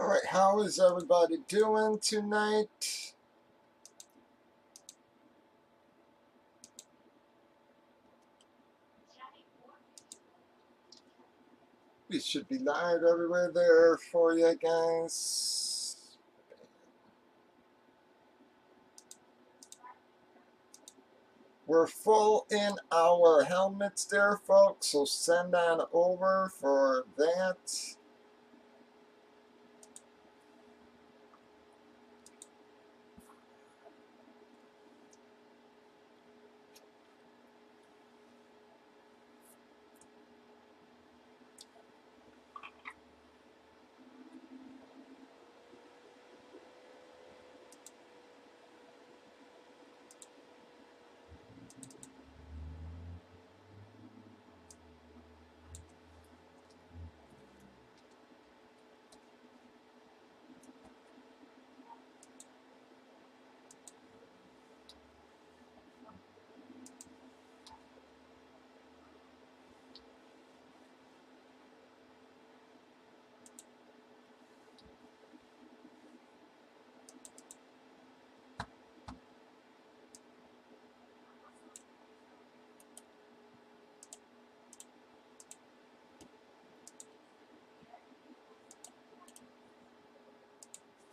All right, how is everybody doing tonight? We should be live everywhere there for you guys. We're full in our helmets there, folks, so send on over for that.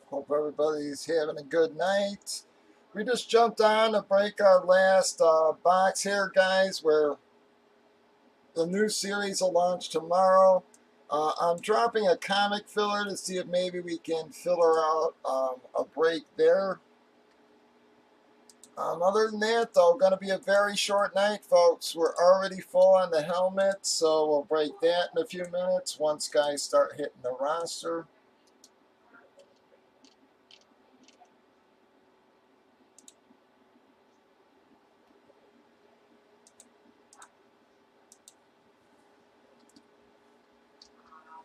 Hope everybody's having a good night. We just jumped on to break our last box here, guys, where the new series will launch tomorrow. I'm dropping a comic filler to see if maybe we can filler out a break there. Other than that, though, going to be a very short night, folks. We're already full on the helmet, so we'll break that in a few minutes once guys start hitting the roster.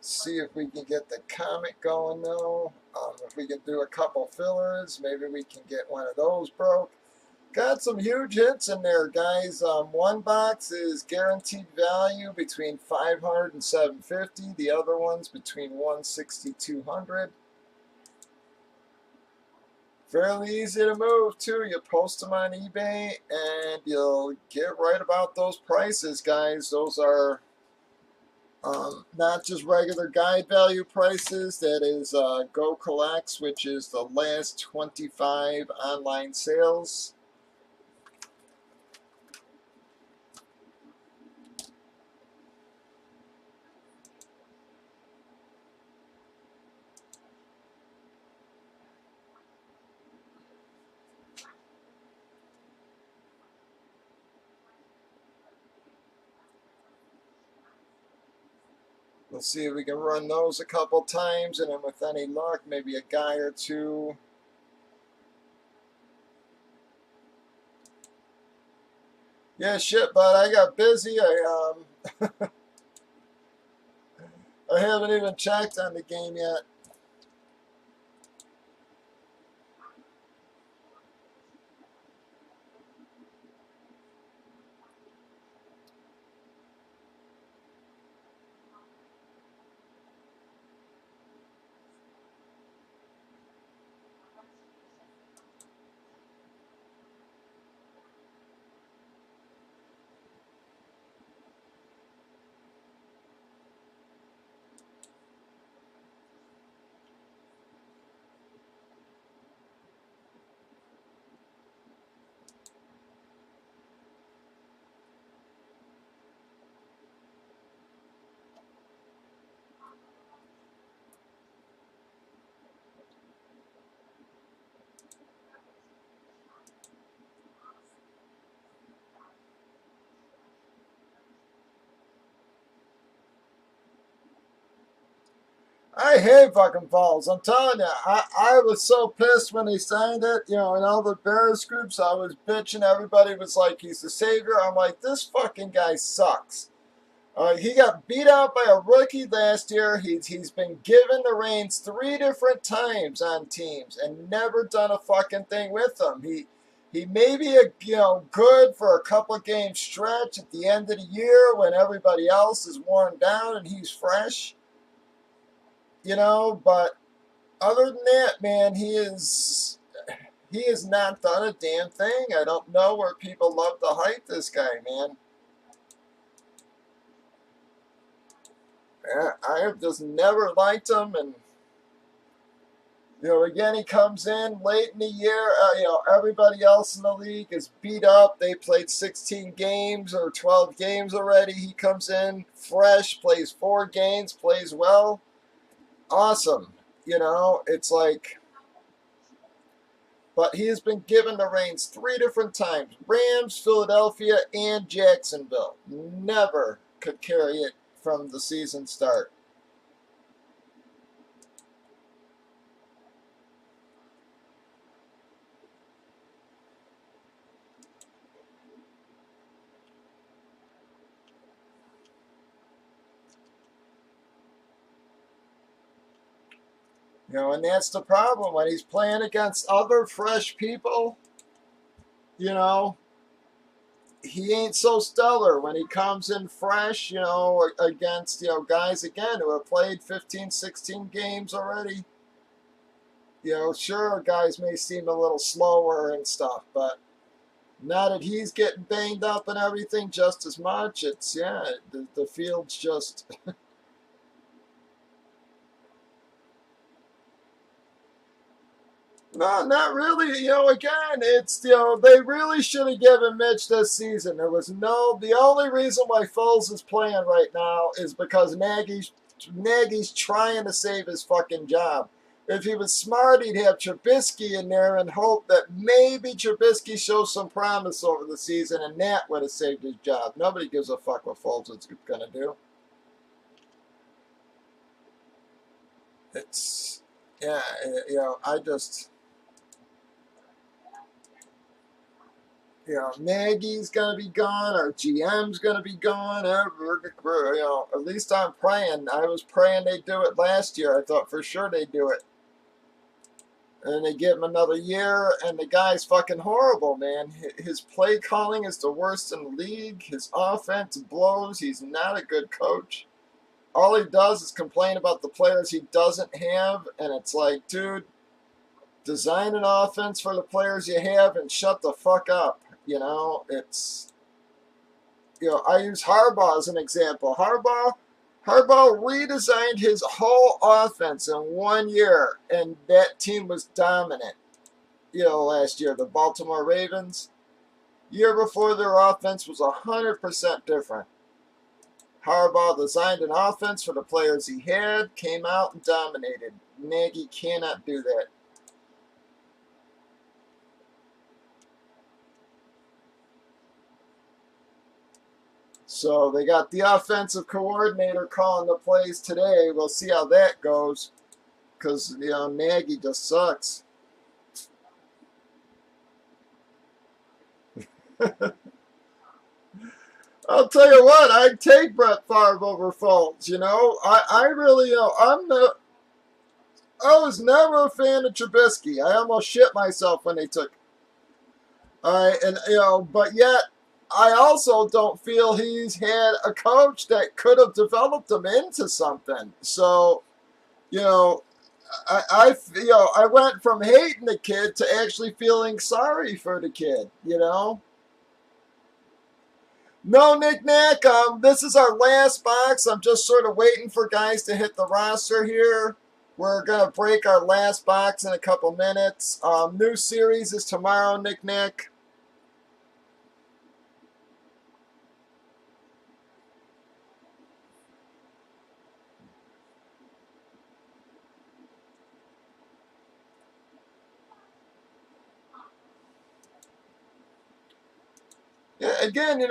See if we can get the comic going, though. If we can do a couple fillers, maybe we can get one of those broke. Got some huge hits in there, guys. One box is guaranteed value between 500 and 750. The other one's between 160 200. Fairly easy to move too. You post them on eBay and you'll get right about those prices, guys. Those are not just regular guide value prices. That is Go Collects, which is the last 25 online sales. Let's see if we can run those a couple times, and then with any luck, maybe a guy or two. Yeah, shit, bud. I got busy. I haven't even checked on the game yet. I hate fucking Falls. I'm telling you, I was so pissed when he signed it. You know, in all the Bears groups, I was bitching. Everybody was like, he's the savior. I'm like, this fucking guy sucks. He got beat out by a rookie last year. He's been given the reins 3 different times on teams and never done a fucking thing with them. He may be good for a couple of game stretch at the end of the year when everybody else is worn down and he's fresh. But Other than that, man, he has not done a damn thing. I don't know where people love to hype this guy, man. I have just never liked him, and again, he comes in late in the year. Everybody else in the league is beat up. They played 16 games or 12 games already. He comes in fresh, plays 4 games, plays well. Awesome. It's like, but he has been given the reins 3 different times: Rams, Philadelphia, and Jacksonville. Never could carry it from the season start. And that's the problem when he's playing against other fresh people. You know, he ain't so stellar when he comes in fresh. Against guys again who have played 15, 16 games already. Sure, guys may seem a little slower and stuff, but now that he's getting banged up and everything just as much, it's the field's just. No, not really. Again, it's they really should have given Mitch this season. The only reason why Foles is playing right now is because Nagy's trying to save his fucking job. If he was smart, he'd have Trubisky in there and hope that maybe Trubisky shows some promise over the season, and that would have saved his job. Nobody gives a fuck what Foles is gonna do. It's yeah, I just. Nagy's gonna be gone. Our GM's gonna be gone. At least I'm praying. I was praying they'd do it last year. I thought for sure they'd do it. And they give him another year, and the guy's fucking horrible, man. His play calling is the worst in the league. His offense blows. He's not a good coach. All he does is complain about the players he doesn't have, and it's like, dude, design an offense for the players you have and shut the fuck up. It's I use Harbaugh as an example. Harbaugh redesigned his whole offense in 1 year, and that team was dominant. Last year, the Baltimore Ravens. Year before, their offense was 100% different. Harbaugh designed an offense for the players he had, came out and dominated. Nagy cannot do that. So they got the offensive coordinator calling the plays today. We'll see how that goes, because Nagy just sucks. I'll tell you what, I'd take Brett Favre over Foles. I really, I was never a fan of Trubisky. I almost shit myself when they took. All right, and but yet I also don't feel he's had a coach that could have developed him into something. So, I went from hating the kid to actually feeling sorry for the kid. No, Nick Nack. This is our last box. I'm just sort of waiting for guys to hit the roster here. We're gonna break our last box in a couple minutes. New series is tomorrow, Nick Nack. Yeah, again,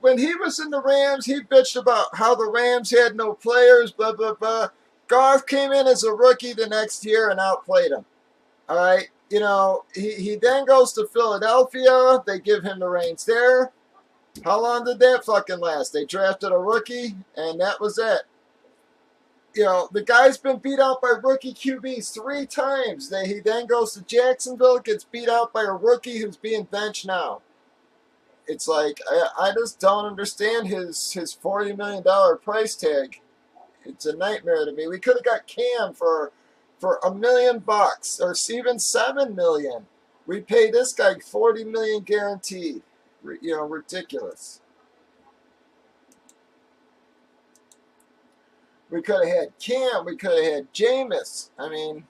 when he was in the Rams, he bitched about how the Rams had no players, blah blah blah. Goff came in as a rookie the next year and outplayed him. All right, he then goes to Philadelphia. They give him the reins there. How long did that fucking last? They drafted a rookie, and that was it. The guy's been beat out by rookie QBs 3 times. He then goes to Jacksonville, gets beat out by a rookie who's being benched now. It's like I just don't understand his $40 million price tag. It's a nightmare to me. We could have got Cam for for $1 million or even 7 million. We pay this guy 40 million guaranteed. You know, ridiculous. We could have had Cam. We could have had Jameis. I mean,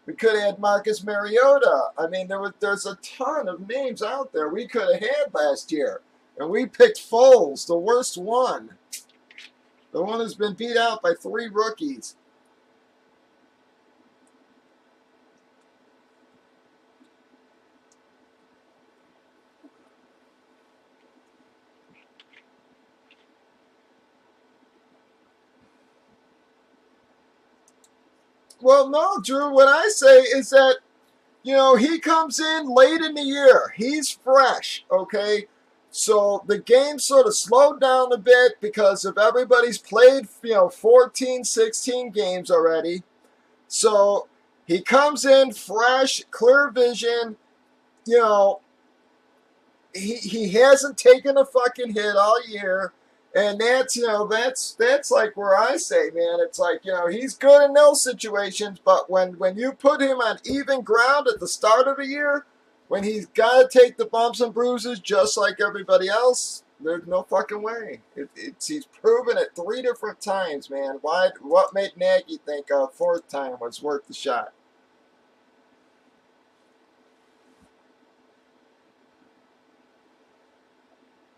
we could have had Marcus Mariota. I mean, there's a ton of names out there we could have had last year. And we picked Foles, the worst one. The one who's been beat out by 3 rookies. Well, no, Drew, what I say is that, you know, he comes in late in the year. He's fresh, okay? So the game sort of slowed down a bit because of everybody's played, you know, 14, 16 games already. So he comes in fresh, clear vision, you know, he hasn't taken a fucking hit all year. And that's, you know, that's like where I say, man, it's like, you know, he's good in those situations, but when you put him on even ground at the start of the year, when he's got to take the bumps and bruises just like everybody else, there's no fucking way. He's proven it 3 different times, man. What made Nagy think a 4th time was worth the shot?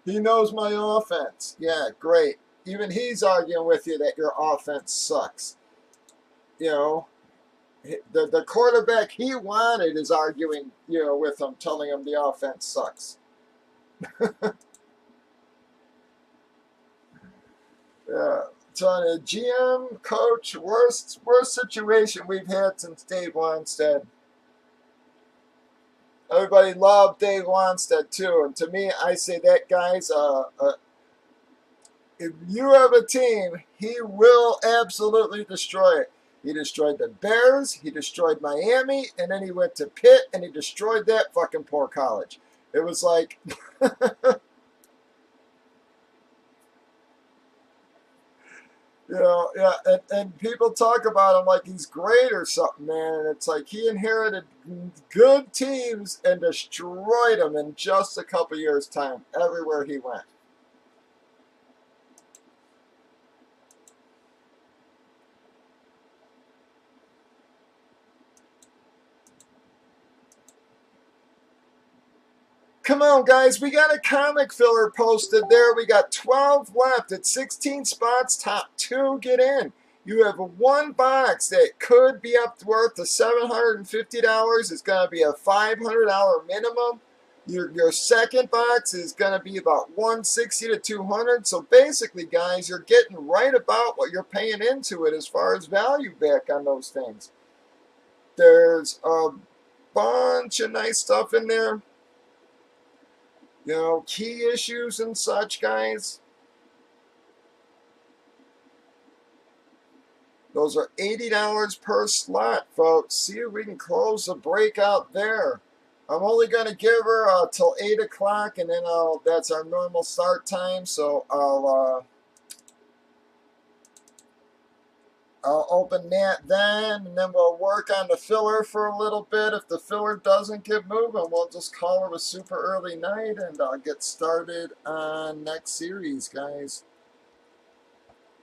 He knows my offense. Yeah, great. Even he's arguing with you that your offense sucks. You know, the quarterback he wanted is arguing, you know, with him, telling him the offense sucks. Yeah. So the GM, coach, worst situation we've had since Dave Wanstead. Everybody loved Dave Wanstead too, and to me, I say that guy's if you have a team, he will absolutely destroy it. He destroyed the Bears, he destroyed Miami, and then he went to Pitt and he destroyed that fucking poor college. It was like, you know, yeah, and people talk about him like he's great or something, man. And it's like he inherited good teams and destroyed them in just a couple years' time everywhere he went. Come on, guys. We got a comic filler posted there. We got 12 left at 16 spots. Top 2 get in. You have one box that could be up worth the $750. It's going to be a $500 minimum. Your second box is going to be about $160 to $200. So basically, guys, you're getting right about what you're paying into it as far as value back on those things. There's a bunch of nice stuff in there. You know, key issues and such, guys. Those are $80 per slot, folks. See if we can close the breakout there. I'm only going to give her till 8 o'clock, and then that's our normal start time. So I'll open that then, and then we'll work on the filler for a little bit. If the filler doesn't get moving, we'll just call it a super early night, and I'll get started on next series, guys.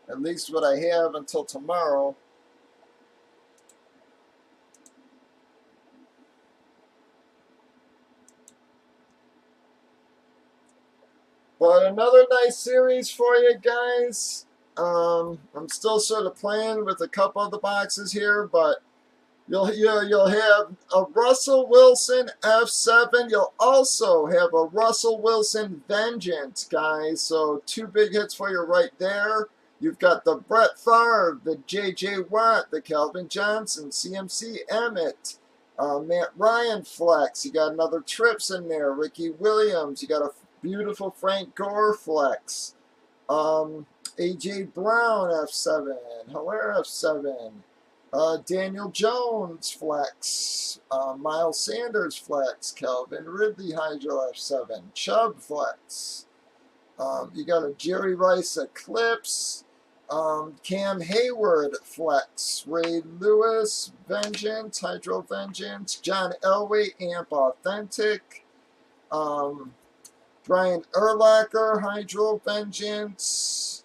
At least what I have until tomorrow. But another nice series for you guys. I'm still sort of playing with a couple of the boxes here, but you'll have a Russell Wilson F7. You'll also have a Russell Wilson Vengeance, guys. So 2 big hits for you right there. You've got the Brett Favre, the J.J. Watt, the Calvin Johnson, CMC Emmett, Matt Ryan flex. You got another Trips in there. Ricky Williams. You got a beautiful Frank Gore flex. A.J. Brown F7, Hilaire F7, Daniel Jones flex, Miles Sanders flex, Calvin Ridley Hydro F7, Chubb flex. You got a Jerry Rice Eclipse, Cam Hayward, Flex. Ray Lewis, Vengeance, Hydro Vengeance. John Elway, Amp Authentic. Brian Urlacher, Hydro Vengeance.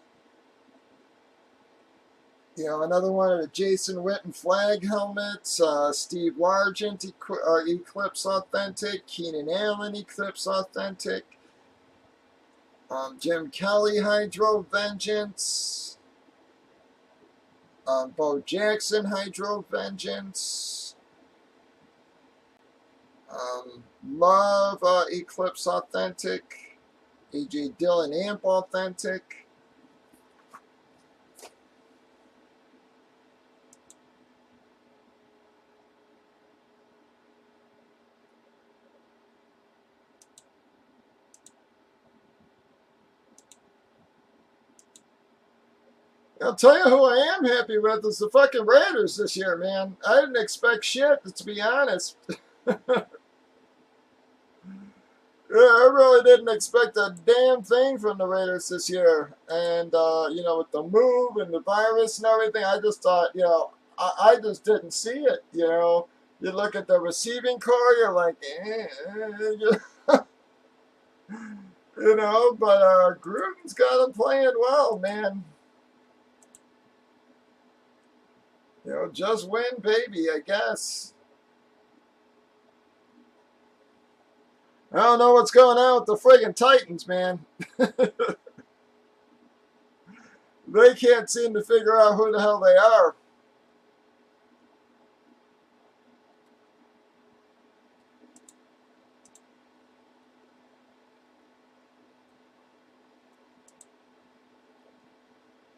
You know, another one of the Jason Witten flag helmets. Steve Largent, Eclipse Authentic. Keenan Allen, Eclipse Authentic. Jim Kelly, Hydro Vengeance. Bo Jackson, Hydro Vengeance. Love, Eclipse Authentic. AJ Dillon, Amp Authentic. I'll tell you who I am happy with is the fucking Raiders this year, man. I didn't expect shit, to be honest. Yeah, I really didn't expect a damn thing from the Raiders this year. And, you know, with the move and the virus and everything, I just thought, you know, I just didn't see it, you know. You look at the receiving core, you're like, you know, but Gruden's got them playing well, man. You know, just win, baby, I guess. I don't know what's going on with the friggin' Titans, man. They can't seem to figure out who the hell they are.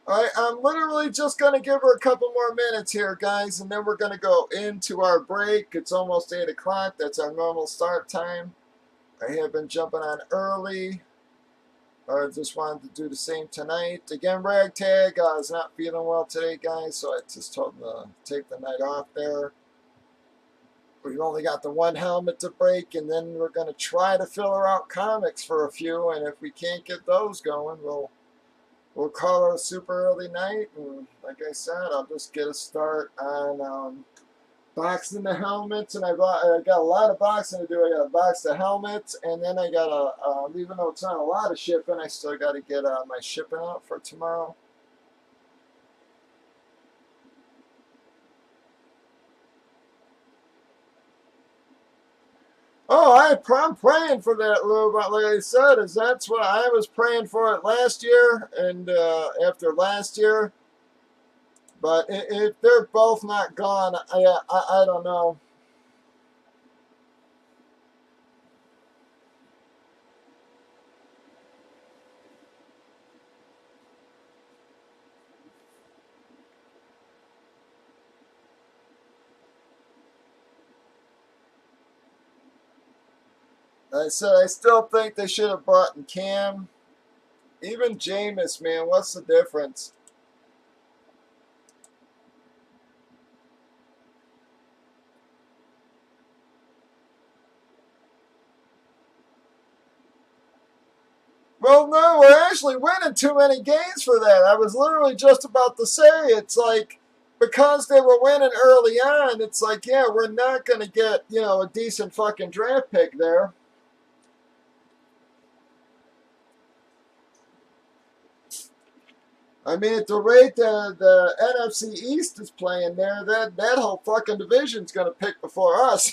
All right, I'm literally just going to give her a couple more minutes here, guys, and then we're going to go into our break. It's almost 8 o'clock. That's our normal start time. I have been jumping on early. I just wanted to do the same tonight. Again, Ragtag is not feeling well today, guys, so I just told him to take the night off there. We've only got the one helmet to break, and then we're going to try to fill her out comics for a few, and if we can't get those going, we'll call it a super early night, and like I said, I'll just get a start on boxing the helmets, and I got a lot of boxing to do. I got to box the helmets, and then I got to, even though it's not a lot of shipping, I still got to get my shipping out for tomorrow. Oh, I'm praying for that little bit. Like I said, that's what I was praying for it last year and after last year. But if they're both not gone, I don't know. I said I still think they should have brought in Cam. Even Jameis, man, what's the difference? Well, no, we're actually winning too many games for that. I was literally just about to say, it's like, because they were winning early on, it's like, yeah, we're not going to get, you know, a decent fucking draft pick there. I mean, at the rate the NFC East is playing there, that whole fucking division's going to pick before us.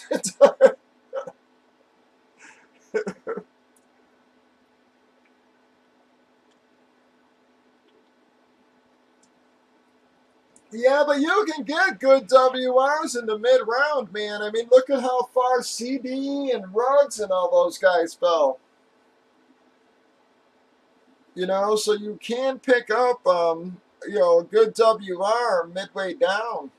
Yeah, but you can get good WRs in the mid-round, man. I mean, look at how far CD and Ruggs and all those guys fell. You know, so you can pick up, you know, a good WR midway down.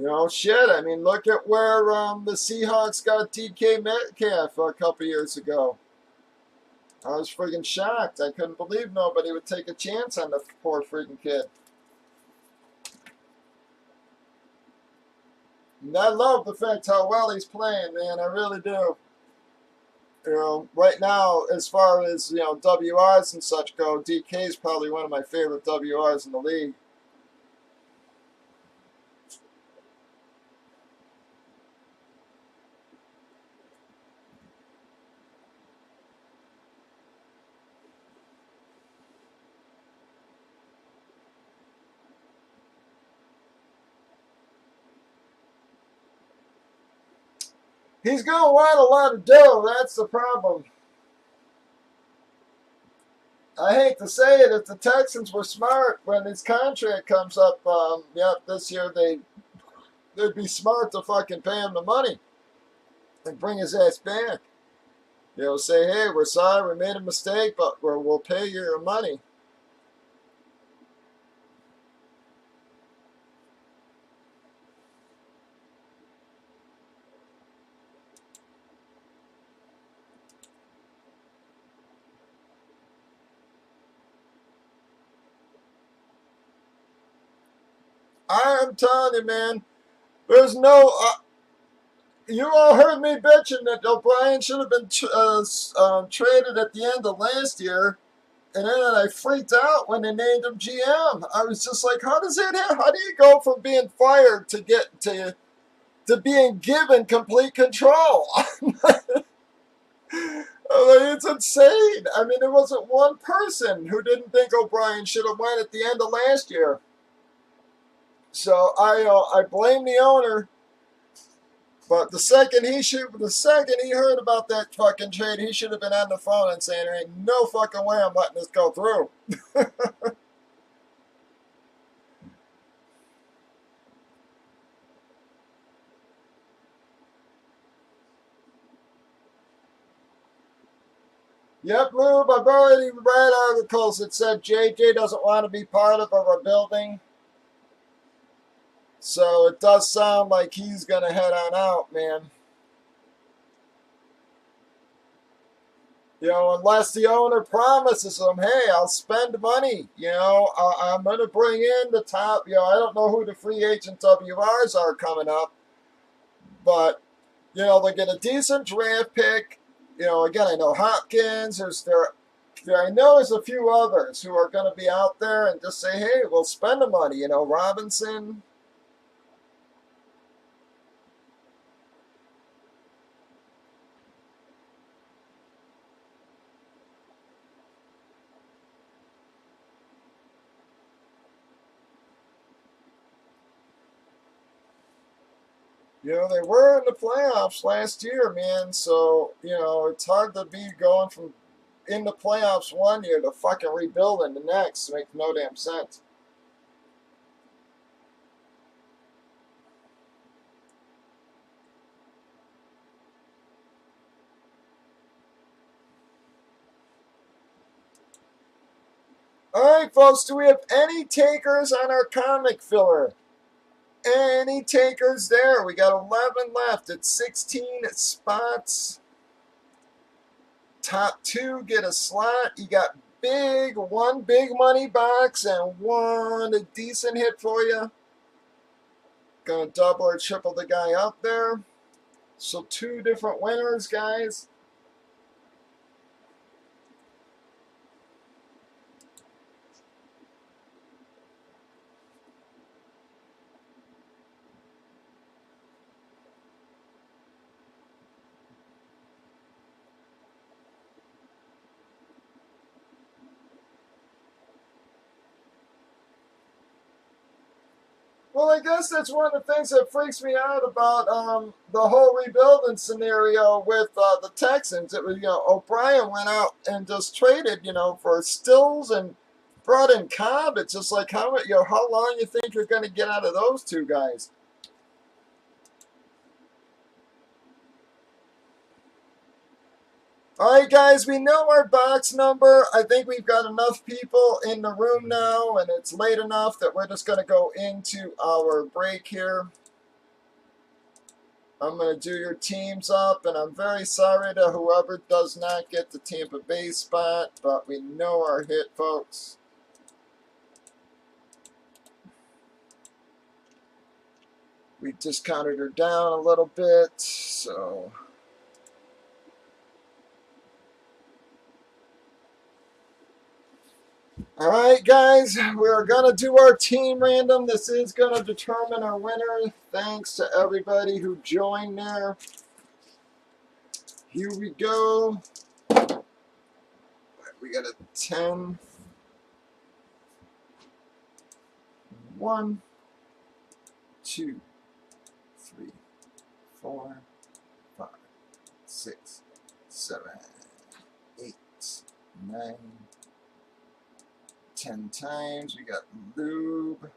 You know, shit. I mean, look at where the Seahawks got DK Metcalf a couple years ago. I was friggin' shocked. I couldn't believe nobody would take a chance on the poor friggin' kid. And I love the fact how well he's playing, man. I really do. You know, right now, as far as, you know, WRs and such go, DK is probably one of my favorite WRs in the league. He's going to want a lot of dough. That's the problem. I hate to say it, if the Texans were smart when his contract comes up, this year, they'd be smart to fucking pay him the money and bring his ass back. You know, say, hey, we're sorry, we made a mistake, but we'll pay you your money. I'm telling you, man, there's no. You all heard me bitching that O'Brien should have been traded at the end of last year, and then I freaked out when they named him GM. I was just like, how does it happen? How do you go from being fired to get to being given complete control? It's insane. I mean, there wasn't one person who didn't think O'Brien should have went at the end of last year. So I blame the owner. But the second he heard about that fucking trade, he should have been on the phone and saying, there ain't no fucking way I'm letting this go through. Yep, Lube, I've already read articles that said JJ doesn't want to be part of a rebuilding. So it does sound like he's going to head on out, man. You know, unless the owner promises him, hey, I'll spend money. You know, I'm going to bring in the top. You know, I don't know who the free agent WRs are coming up. But, you know, they get a decent draft pick. You know, again, I know Hopkins. I know there's a few others who are going to be out there and just say, hey, we'll spend the money. You know, Robinson. You know, they were in the playoffs last year, man. So, you know, it's hard to be going from in the playoffs one year to fucking rebuilding the next. It makes no damn sense. All right, folks, do we have any takers on our comic filler? Any takers there? We got 11 left. It's 16 spots. Top two get a slot. You got one big money box and one a decent hit for you. Gonna double or triple the guy up there. So two different winners, guys. Well, I guess that's one of the things that freaks me out about the whole rebuilding scenario with the Texans. It was, you know, O'Brien went out and just traded, you know, for Stills and brought in Cobb. It's just like, how long you think you're going to get out of those two guys? All right, guys, we know our box number. I think we've got enough people in the room now, and it's late enough that we're just going to go into our break here. I'm going to do your teams up, and I'm very sorry to whoever does not get the Tampa Bay spot, but we know our hit, folks. We discounted her down a little bit, so... All right, guys, we're going to do our team random. This is going to determine our winner. Thanks to everybody who joined there. Here we go. We got a 10. 1, 2, 3, 4, 5, 6, 7, 8, 9, 10 times. We got Lube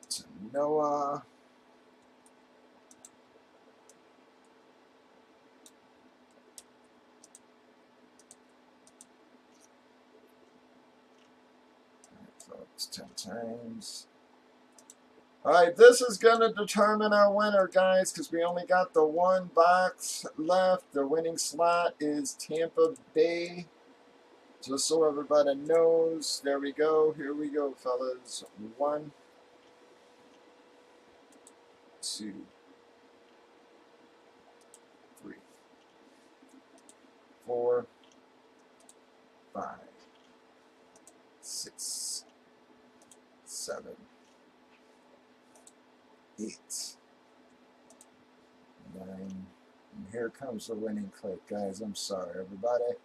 to Noah. Folks, 10 times. All right, this is going to determine our winner, guys, because we only got the one box left. The winning slot is Tampa Bay. Just so everybody knows. There we go. Here we go, fellas. 1, 2, 3, 4, 5, 6, 7, 8, 9. And here comes the winning click, guys. I'm sorry, everybody.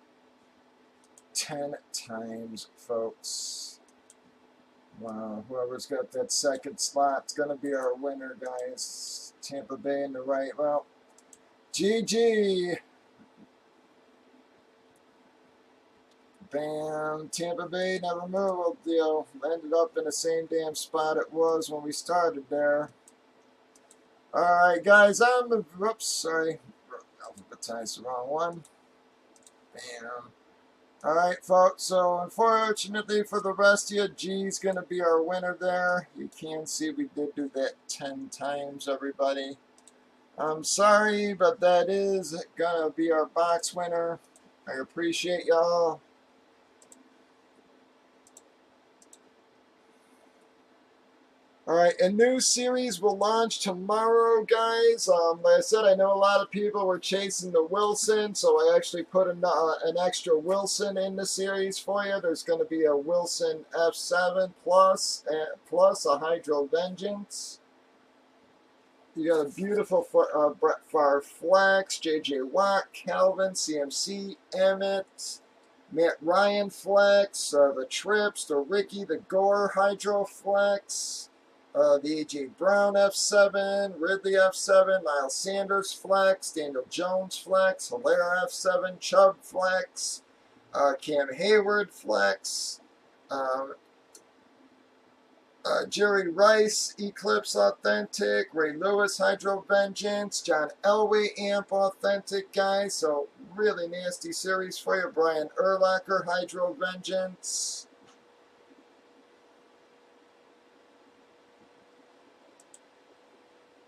10 times, folks. Wow, whoever's got that second slot's going to be our winner, guys. Tampa Bay in the right. Well, GG. Bam. Tampa Bay never moved. Ended up in the same damn spot it was when we started there. All right, guys. Whoops, sorry. Alphabetized the wrong one. Bam. All right, folks, so unfortunately for the rest of you, G's going to be our winner there. You can see we did do that 10 times, everybody. I'm sorry, but that is going to be our box winner. I appreciate y'all. All right, a new series will launch tomorrow, guys. Like I said, I know a lot of people were chasing the Wilson, so I actually put an extra Wilson in the series for you. There's going to be a Wilson F7 plus a Hydro Vengeance. You got a beautiful Brett Favre Flex, J.J. Watt, Calvin, CMC, Emmett, Matt Ryan Flex, the Trips, the Ricky, the Gore Hydro Flex. The A.J. Brown F7, Ridley F7, Miles Sanders Flex, Daniel Jones Flex, Hilaire F7, Chubb Flex, Cam Hayward Flex, Jerry Rice Eclipse Authentic, Ray Lewis Hydro Vengeance, John Elway Amp Authentic, guys. So really nasty series for you. Brian Urlacher Hydro Vengeance.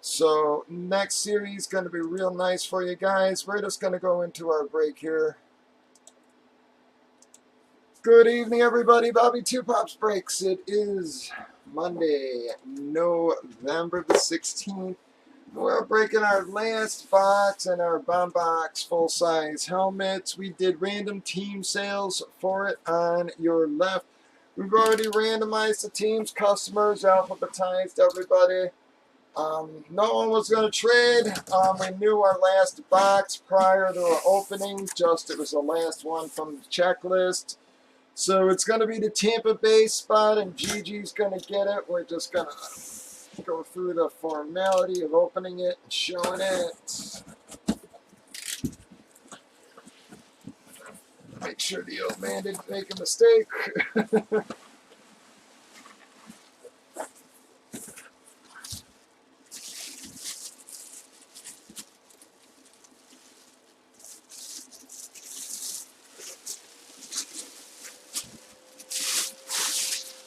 So next series going to be real nice for you guys. We're just going to go into our break here. Good evening, everybody. Bobby Two Pops Breaks. It is Monday, November the 16th. We're breaking our last box and our bomb box full-size helmets. We did random team sales for it on your left. We've already randomized the teams, customers, alphabetized everybody. No one was going to trade. We knew our last box prior to our opening. It was the last one from the checklist. So it's going to be the Tampa Bay spot, and Gigi's going to get it. We're just going to go through the formality of opening it and showing it. Make sure the old man didn't make a mistake.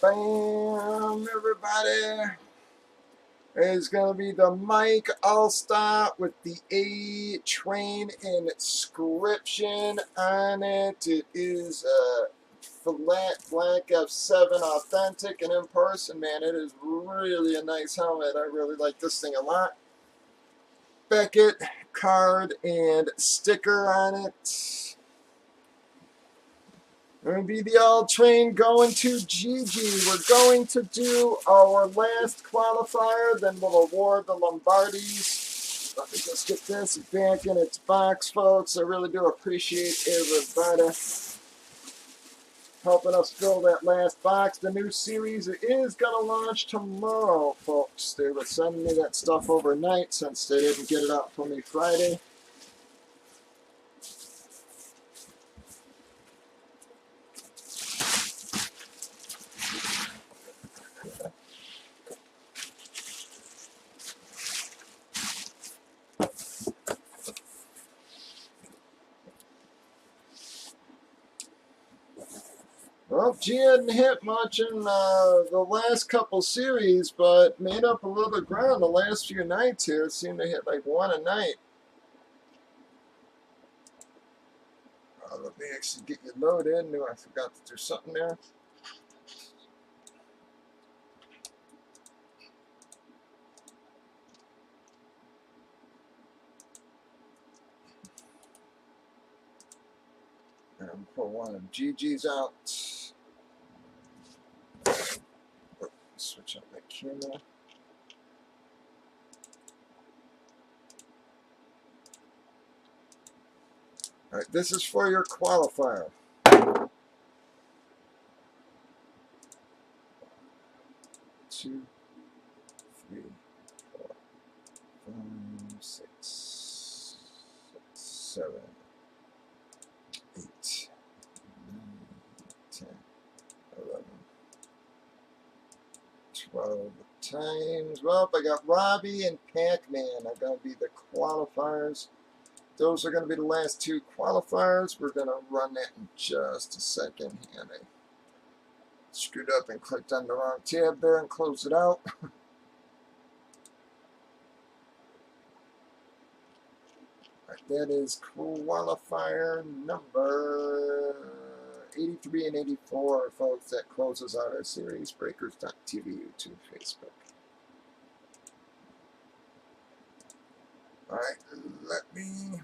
Bam, everybody. is going to be the Mike Allstott with the A Train inscription on it. It is a flat black F7 authentic, and in person, man, it is really a nice helmet. I really like this thing a lot. Beckett card and sticker on it. Going to be the all train going to Gigi. We're going to do our last qualifier, then we'll award the Lombardis. Let me just get this back in its box, folks. I really do appreciate everybody helping us fill that last box. The new series is going to launch tomorrow, folks. They were sending me that stuff overnight since they didn't get it out for me Friday. Well, G hadn't hit much in the last couple series, but made up a little ground the last few nights here. Seemed to hit like one a night. Let me actually get you loaded. Knew I forgot to do something there. And pull one of GG's out. Switch up my camera. All right, this is for your qualifier. 2, 3, 4, 5, 6, 7, 8, 9, 10, 11, 12 times. Well, I got Robbie and Pac-Man are going to be the qualifiers. Those are going to be the last two qualifiers. We're going to run that in just a second. And I screwed up and clicked on the wrong tab there and closed it out. Right, that is qualifier number 83 and 84, folks. That closes out our series. Breakers.tv, YouTube, Facebook. All right, let me...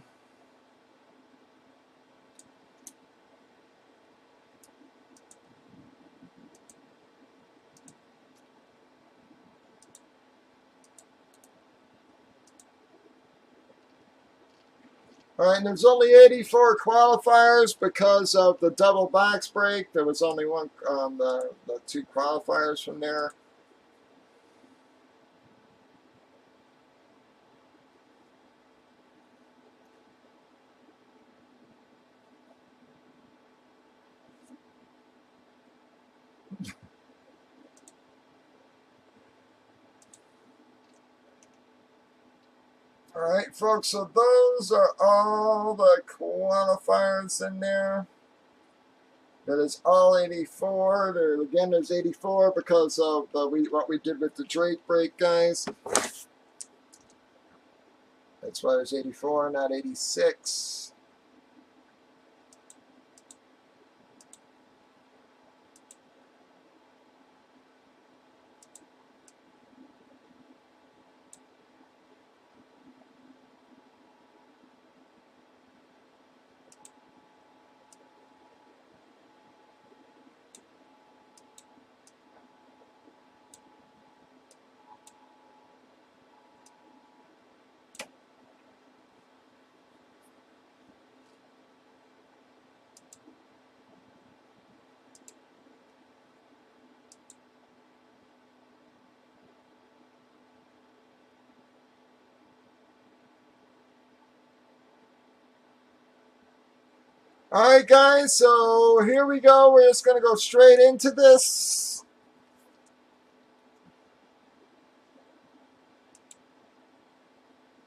All right, and there's only 84 qualifiers because of the double box break. There was only one, the two qualifiers from there. All right, folks, so those are all the qualifiers in there. That is all 84. There, again, there's 84 because of what we did with the Drake break, guys. That's why there's 84, not 86. All right, guys, so here we go. We're just going to go straight into this.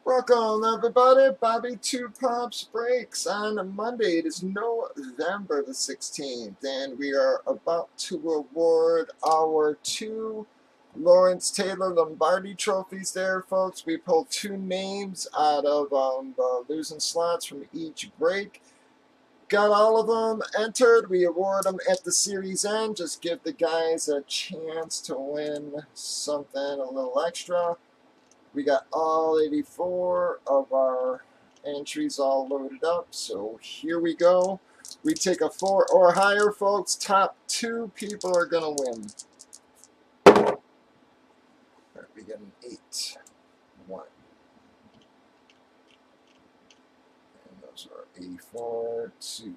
Welcome, everybody. Bobby Two Pops breaks on Monday. It is November the 16th, and we are about to award our two Lawrence Taylor Lombardi trophies there, folks. We pulled 2 names out of the losing slots from each break. Got all of them entered. We award them at the series end. Just give the guys a chance to win something a little extra. We got all 84 of our entries all loaded up. So here we go. We take a 4 or higher, folks. Top 2 people are going to win. All right, we get an 8. 1. And those are 84, 2.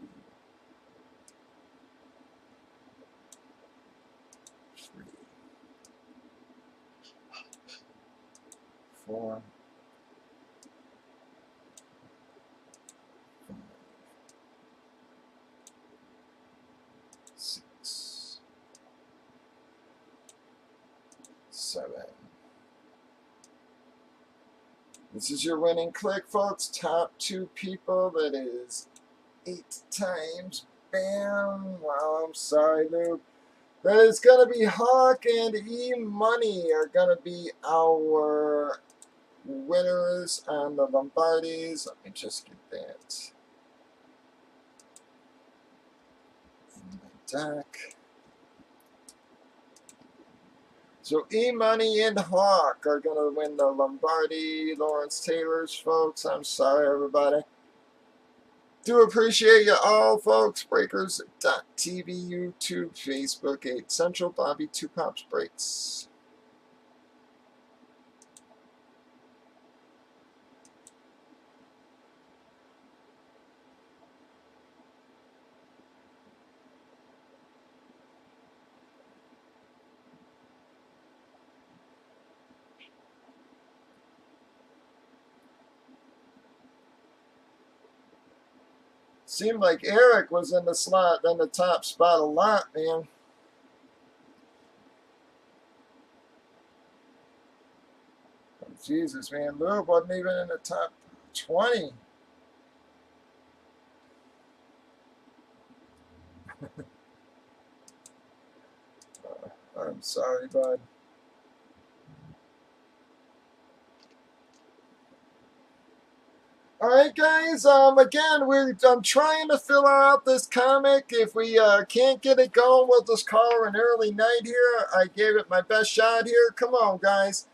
3, 4, 5, 6, 7. This is your winning click, folks. Top 2 people. That is 8 times. Bam. Wow, I'm sorry, Luke. That is going to be Hawk and E-Money are going to be our winners on the Lombardis. Let me just get that in my deck. So E-Money and Hawk are going to win the Lombardi. Lawrence Taylor's, folks. I'm sorry, everybody. Do appreciate you all, folks. Breakers.tv, YouTube, Facebook, 8 Central, Bobby 2 Pops Breaks. Seemed like Eric was in the slot, in the top spot a lot, man. Oh, Jesus, man. Lou wasn't even in the top 20. I'm sorry, bud. All right, guys. Again, I'm trying to fill out this comic. If we can't get it going, we'll just call an early night here. I gave it my best shot here. Come on, guys.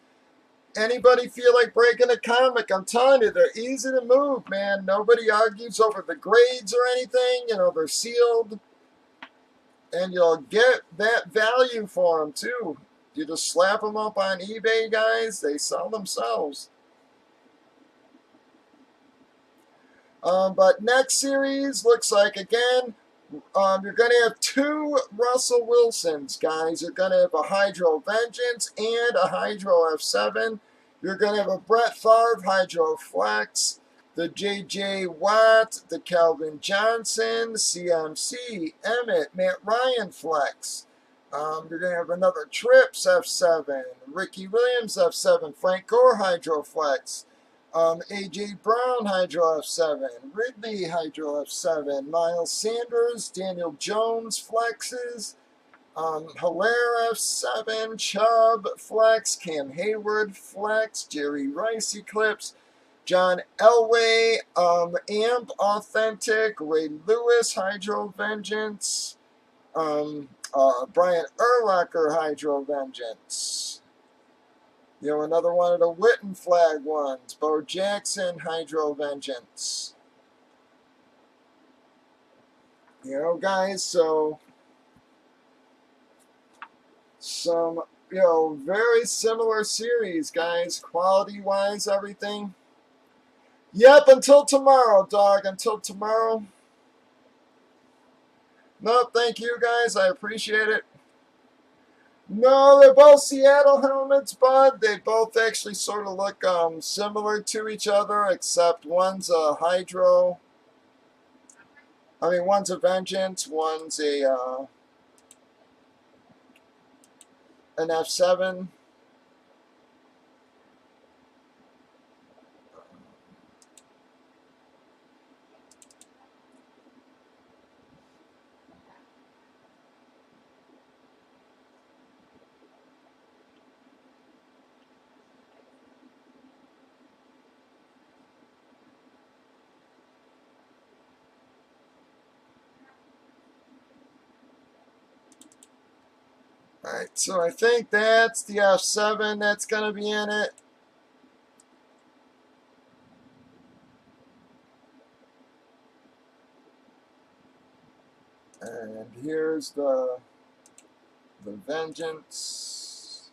Anybody feel like breaking a comic? I'm telling you, they're easy to move, man. Nobody argues over the grades or anything. You know, they're sealed, and you'll get that value for them too. You just slap them up on eBay, guys. They sell themselves. But next series looks like, again, you're going to have 2 Russell Wilsons, guys. You're going to have a Hydro Vengeance and a Hydro F7. You're going to have a Brett Favre Hydro Flex, the J.J. Watt, the Calvin Johnson, CMC, Emmett, Matt Ryan Flex. You're going to have another Trips F7, Ricky Williams F7, Frank Gore Hydro Flex. A.J. Brown, Hydro F7. Ridley, Hydro F7. Miles Sanders, Daniel Jones, Flexes. Hilaire F7. Chubb, Flex. Cam Hayward, Flex. Jerry Rice, Eclipse. John Elway, Amp, Authentic. Ray Lewis, Hydro Vengeance. Brian Urlacher, Hydro Vengeance. You know, another one of the Witten flag ones. Bo Jackson, Hydro Vengeance. You know, guys, so some, you know, very similar series, guys. Quality-wise, everything. Yep, until tomorrow, dog. Until tomorrow. No, thank you, guys. I appreciate it. No, they're both Seattle helmets, bud. They both actually sort of look similar to each other, except one's a Hydro. I mean, one's a Vengeance, one's a an F7. Alright, so I think that's the F7 that's going to be in it. And here's the Vengeance.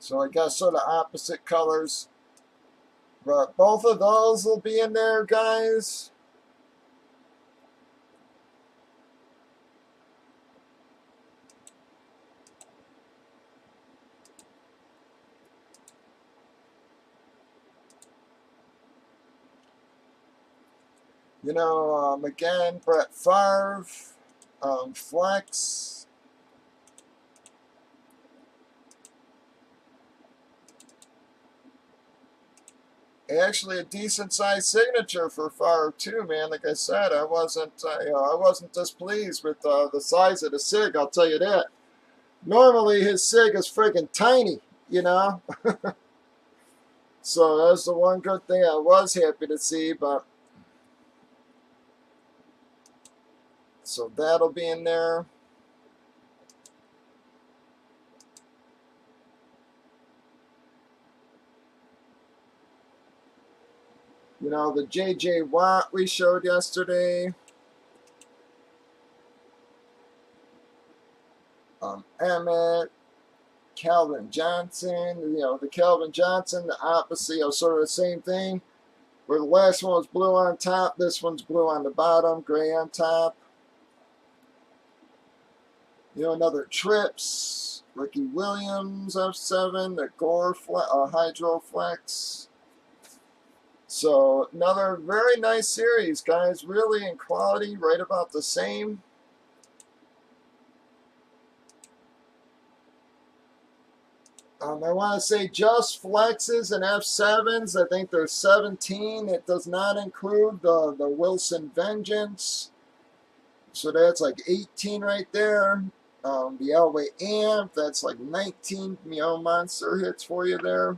So I guess sort of opposite colors. But both of those will be in there, guys. You know, again, Brett Favre, Flex. Actually, a decent sized signature for Favre too, man. Like I said, I wasn't displeased with the size of the sig. I'll tell you that. Normally, his sig is friggin' tiny, you know. So that's the one good thing I was happy to see. But so that'll be in there. You know, the J.J. Watt we showed yesterday. Emmett, Calvin Johnson. You know, the Calvin Johnson, the opposite, you know, sort of the same thing. Where the last one was blue on top, this one's blue on the bottom, gray on top. You know, another Trips, Ricky Williams F7, the Gore Hydro Flex. So another very nice series, guys. Really in quality, right about the same. I want to say just flexes and F7s. I think there's 17. It does not include the Wilson Vengeance. So that's like 18 right there. The Elway Amp, that's like 19, you know, monster hits for you there.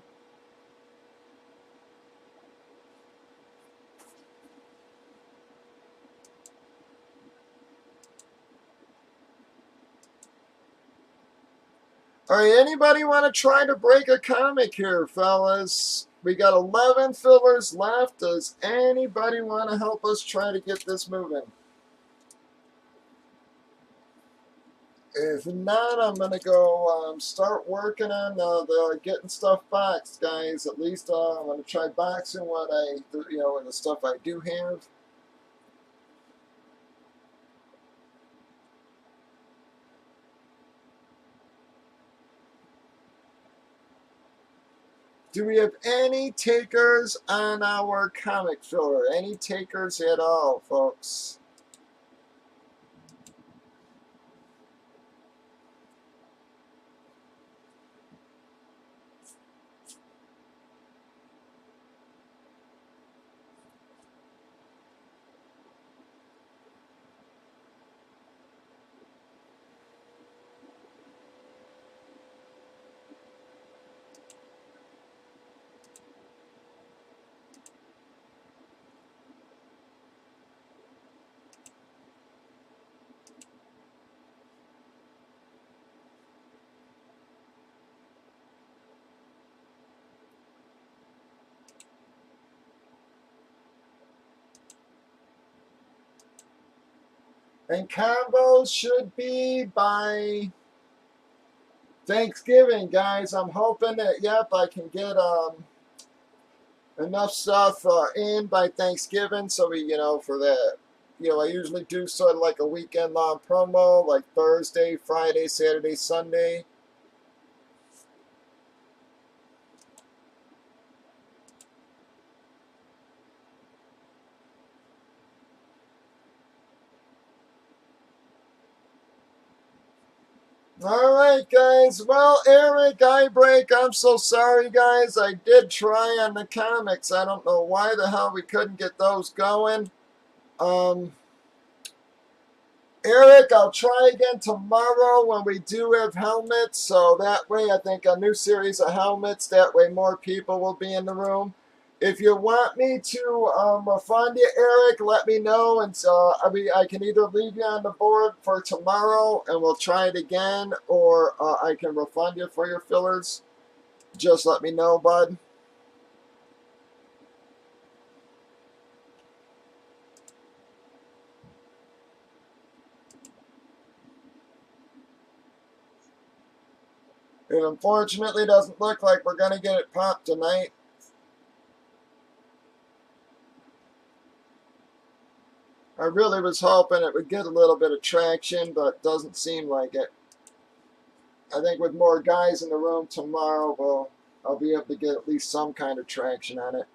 All right, anybody want to try to break a comic here, fellas? We got 11 fillers left. Does anybody want to help us try to get this moving? If not, I'm going to go start working on the getting stuff boxed, guys. At least I'm going to try boxing what I, you know, the stuff I do have. Do we have any takers on our comic filler? Any takers at all, folks? And combos should be by Thanksgiving, guys. I'm hoping that, yep, I can get enough stuff in by Thanksgiving. So we, you know, for that, you know, I usually do sort of like a weekend long promo, like Thursday, Friday, Saturday, Sunday. All right, guys. Well, Eric, I break. I'm so sorry, guys. I did try on the comics. I don't know why the hell we couldn't get those going. Eric, I'll try again tomorrow when we do have helmets. So that way, I think a new series of helmets. That way, more people will be in the room. If you want me to refund you, Eric, let me know. And so I can either leave you on the board for tomorrow and we'll try it again, or I can refund you for your fillers. Just let me know, bud. It unfortunately doesn't look like we're going to get it popped tonight. I really was hoping it would get a little bit of traction, but doesn't seem like it. I think with more guys in the room tomorrow, I'll be able to get at least some kind of traction on it.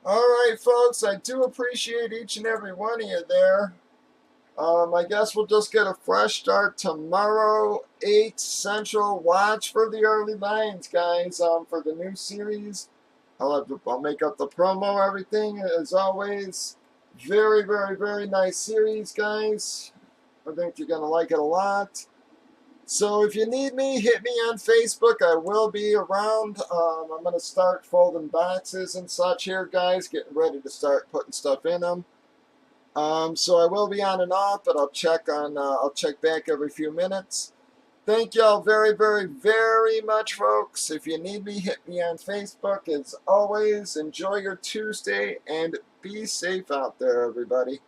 All right, folks, I do appreciate each and every one of you there. I guess we'll just get a fresh start tomorrow, 8 Central. Watch for the early lines, guys, for the new series. I'll make up the promo, everything, as always. Very, very, very nice series, guys. I think you're going to like it a lot. So if you need me, hit me on Facebook. I will be around. I'm going to start folding boxes and such here, guys. Getting ready to start putting stuff in them. So I will be on and off, but I'll check back every few minutes. Thank y'all very, very, very much, folks. If you need me, hit me on Facebook. As always, enjoy your Tuesday and be safe out there, everybody.